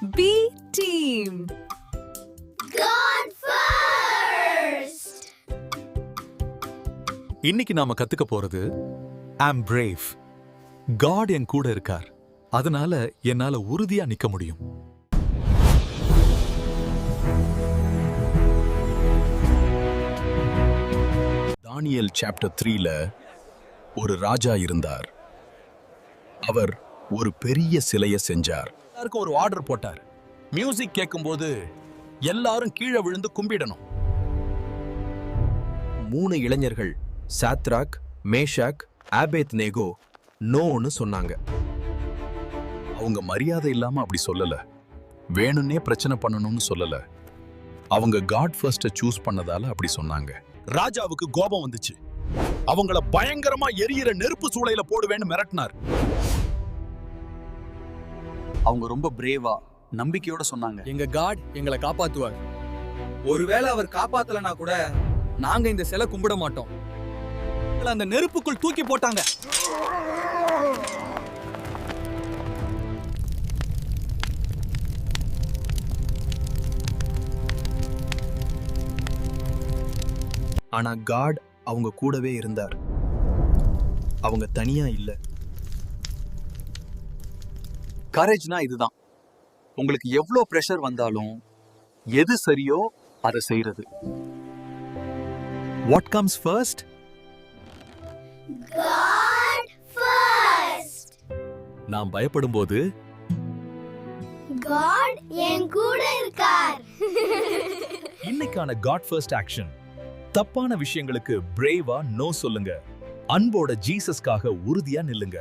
B team. God first. இன்னைக்கு நாம கத்துக்க போறது I'm brave. God என் கூட இருக்கார். அதனால என்னால உறுதியா நிக்க முடியும். தானியேல் சாப்டர் 3ல ஒரு ராஜா இருந்தார். அவர் ஒரு பெரிய சிலையை செஞ்சார். எல்லாருக்கும் ஒரு ஆர்டர் போட்டார். மியூசிக் கேட்கும்போது எல்லாரும் கீழே விழுந்து கும்பிடணும். 3 இளைஞர்கள் சாத்ராக், மேஷாக், ஆபேத்நேகோ நோன்னு சொன்னாங்க. அவங்க மரியாதை இல்லாம அப்படி சொல்லல. வேணும்னே பிரச்சனை பண்ணணும்னு சொல்லல. அவங்க காட் ஃபர்ஸ்ட சூஸ் பண்ணதால அப்படி சொன்னாங்க. ராஜாவுக்கு கோபம் வந்துச்சு. அவங்கள பயங்கரமா எரியிற நெருப்பு சூளையில போடுவேன்னு மிரட்டினார். அவங்க ரொம்ப பிரேவா நம்பிக்கையோட சொன்னாங்க, எங்க காட் எங்களை காப்பாத்துவார். ஒருவேளை அவர் காப்பாத்தலனா கூட நாங்க இந்த சிலை கும்பிட மாட்டோம். அந்த நெருப்புக்குள் தூக்கி போட்டாங்க. ஆனா காட் அவங்க கூடவே இருந்தார். அவங்க தனியா இல்ல. கரேஜ்னா இதுதான். உங்களுக்கு எவ்வளவு பிரஷர் வந்தாலும் எது சரியோ அதை செய்யறது. What comes first? God first. நாம் பயப்படும்போது God என் கூட இருக்கார். இன்னைக்கான காட் ஃபர்ஸ்ட் ஆக்ஷன். தப்பான விஷயங்களுக்கு பிரேவா நோ சொல்லுங்க. அன்போட ஜீசஸ்காக உறுதியா நில்லுங்க.